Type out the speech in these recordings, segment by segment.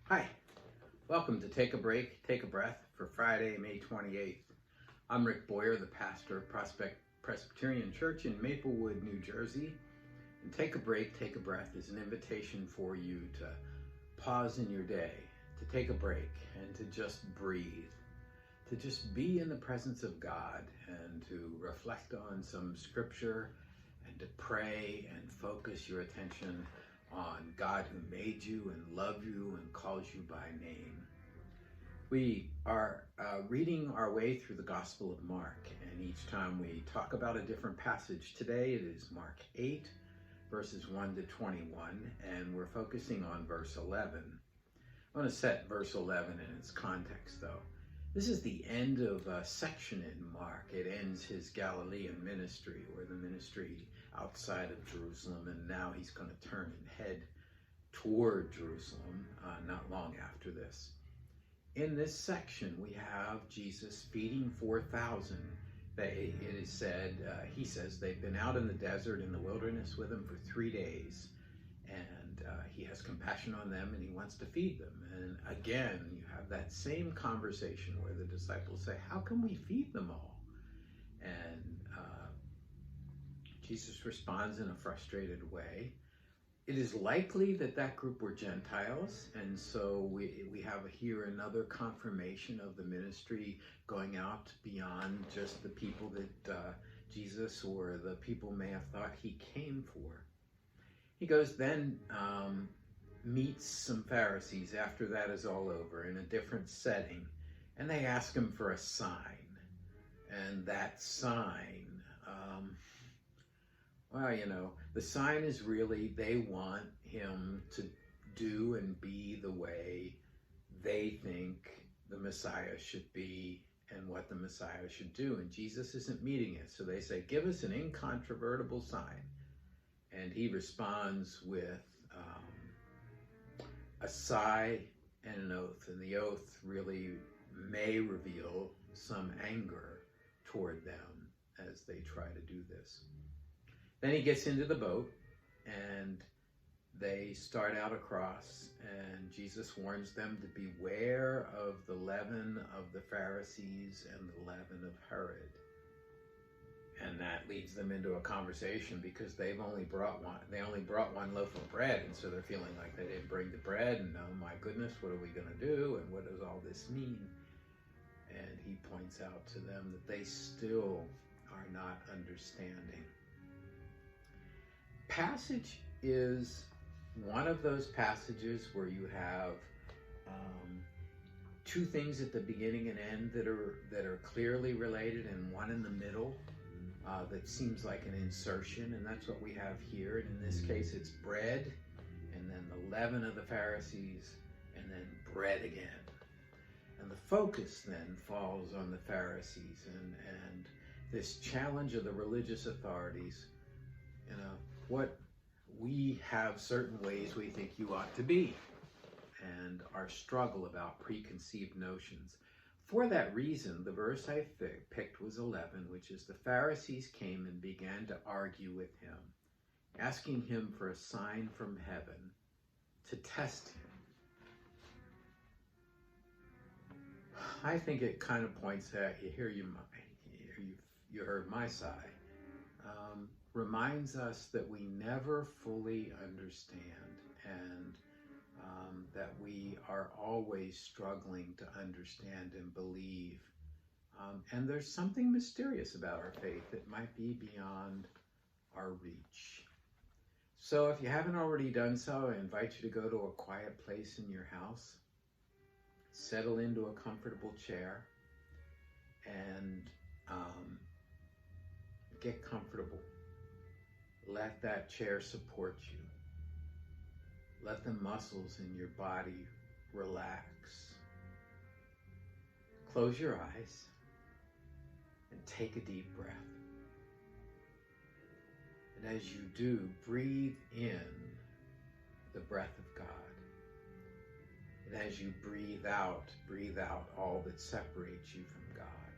Hi, welcome to Take a Break, Take a Breath for Friday, May 28th. I'm Rick Boyer, the pastor of Prospect Presbyterian Church in Maplewood, New Jersey. And Take a Break, Take a Breath is an invitation for you to pause in your day, to take a break and to just breathe, to just be in the presence of God and to reflect on some scripture and to pray and focus your attention on God who made you and loved you and calls you by name. We are reading our way through the Gospel of Mark, and each time we talk about a different passage. Today it is Mark 8, verses 1 to 21, and we're focusing on verse 11. I want to set verse 11 in its context, though. This is the end of a section in Mark. It ends his Galilean ministry, or the ministry outside of Jerusalem, and now he's going to turn and head toward Jerusalem not long after this. In this section, we have Jesus feeding 4,000. It is said, he says, they've been out in the desert, in the wilderness with him for 3 days, and he has compassion on them and he wants to feed them. And again, you have that same conversation where the disciples say, how can we feed them all? And Jesus responds in a frustrated way. It is likely that that group were Gentiles, and so we have here another confirmation of the ministry going out beyond just the people that Jesus or the people may have thought he came for. He goes then meets some Pharisees after that is all over in a different setting, and they ask him for a sign. And that sign, the sign is really they want him to do and be the way they think the Messiah should be and what the Messiah should do. And Jesus isn't meeting it. So they say, give us an incontrovertible sign. And he responds with a sigh and an oath. And the oath really may reveal some anger toward them as they try to do this. Then he gets into the boat and they start out across, and Jesus warns them to beware of the leaven of the Pharisees and the leaven of Herod. And that leads them into a conversation because they only brought one loaf of bread, and so they're feeling like they didn't bring the bread, and oh my goodness, what are we going to do, and what does all this mean? And he points out to them that they still are not understanding. Passage is one of those passages where you have two things at the beginning and end that are clearly related, and one in the middle that seems like an insertion, and that's what we have here. And in this case, it's bread, and then the leaven of the Pharisees, and then bread again. And the focus then falls on the Pharisees and this challenge of the religious authorities. What we have certain ways we think you ought to be, and our struggle about preconceived notions. For that reason, the verse I picked was 11, which is the Pharisees came and began to argue with him, asking him for a sign from heaven to test him. I think it kind of points at, you heard my sigh, reminds us that we never fully understand, and that we are always struggling to understand and believe. And there's something mysterious about our faith that might be beyond our reach. So if you haven't already done so, I invite you to go to a quiet place in your house, settle into a comfortable chair, and get comfortable. Let that chair support you. Let the muscles in your body relax. Close your eyes and take a deep breath. And as you do, breathe in the breath of God. And as you breathe out all that separates you from God.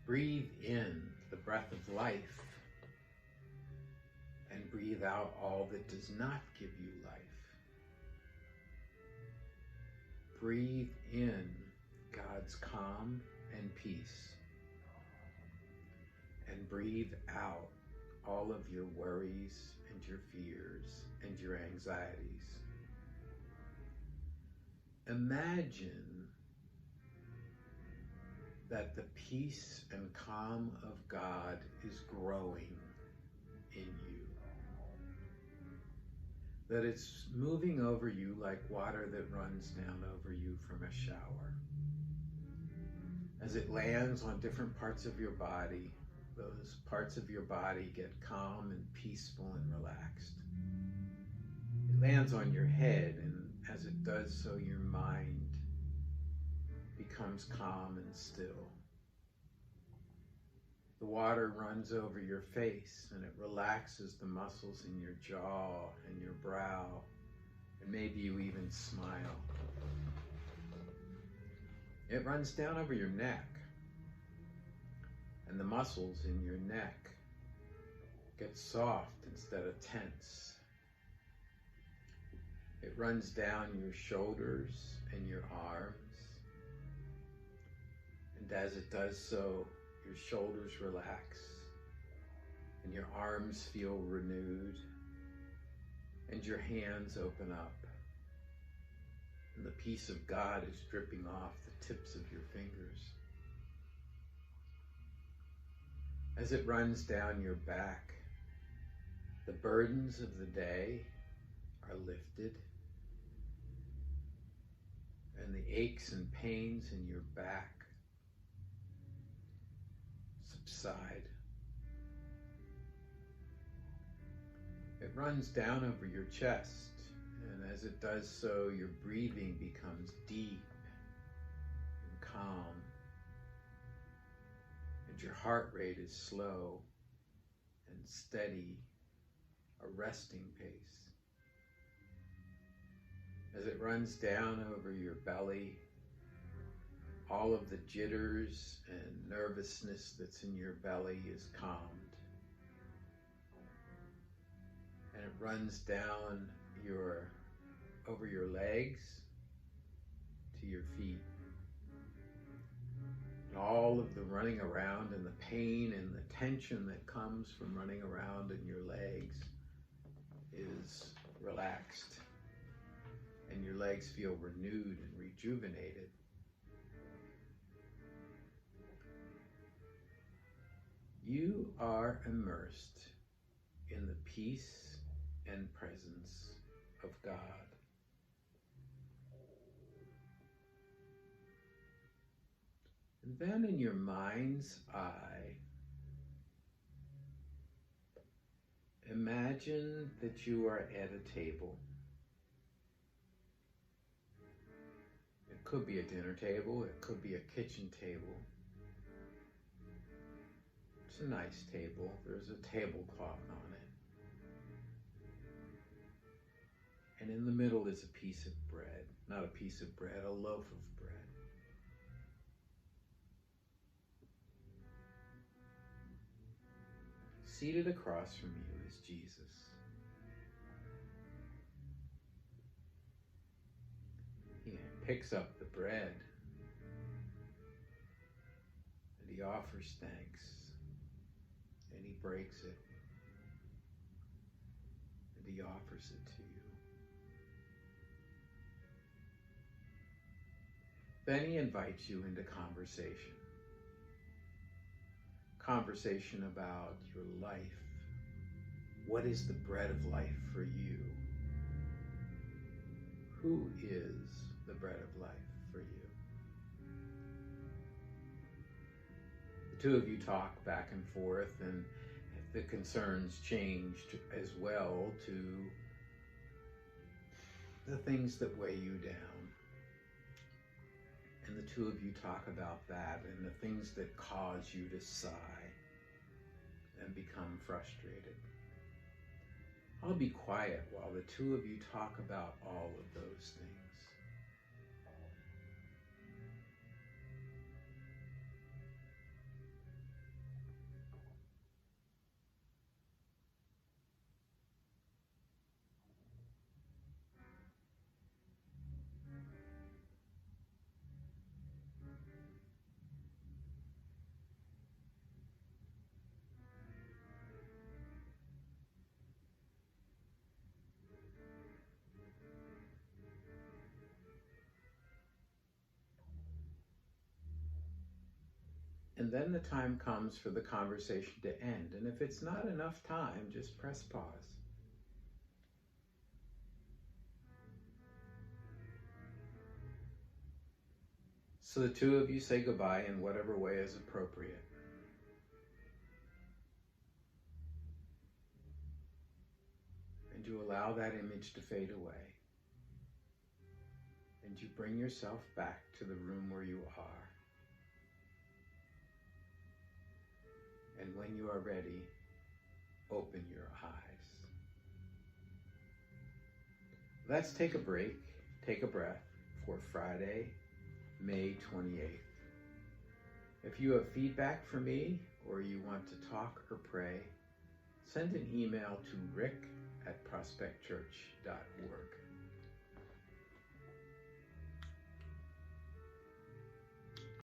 Breathe in the breath of life and breathe out all that does not give you life. breathe in God's calm and peace, and breathe out all of your worries and your fears and your anxieties. Imagine that the peace and calm of God is growing in you. That it's moving over you like water that runs down over you from a shower. As it lands on different parts of your body, those parts of your body get calm and peaceful and relaxed. It lands on your head, and as it does so, your mind becomes calm and still. The water runs over your face, and it relaxes the muscles in your jaw and your brow, and maybe you even smile. It runs down over your neck, and the muscles in your neck get soft instead of tense. It runs down your shoulders and your arms, and as it does so, your shoulders relax, and your arms feel renewed, and your hands open up, and the peace of God is dripping off the tips of your fingers. As it runs down your back, the burdens of the day are lifted, and the aches and pains in your back subside. It runs down over your chest, and as it does so, your breathing becomes deep and calm, and your heart rate is slow and steady, a resting pace. As it runs down over your belly, all of the jitters and nervousness that's in your belly is calmed. And it runs down over your legs to your feet. And all of the running around and the pain and the tension that comes from running around in your legs is relaxed. And your legs feel renewed and rejuvenated. You are immersed in the peace and presence of God. And then in your mind's eye, imagine that you are at a table. It could be a dinner table, it could be a kitchen table. It's a nice table. There's a tablecloth on it. And in the middle is a piece of bread. Not a piece of bread, a loaf of bread. Seated across from you is Jesus. He picks up the bread and he offers thanks. And he breaks it, and he offers it to you. Then he invites you into conversation. Conversation about your life. What is the bread of life for you? Who is the bread of life for you? The two of you talk back and forth, and the concerns changed as well to the things that weigh you down. And the two of you talk about that and the things that cause you to sigh and become frustrated. I'll be quiet while the two of you talk about all of those things. and then the time comes for the conversation to end. And if it's not enough time, just press pause. So the two of you say goodbye in whatever way is appropriate. And you allow that image to fade away. And you bring yourself back to the room where you are. And when you are ready, open your eyes. Let's take a break, take a breath for Friday, May 28th. If you have feedback for me or you want to talk or pray, send an email to rick@prospectchurch.org.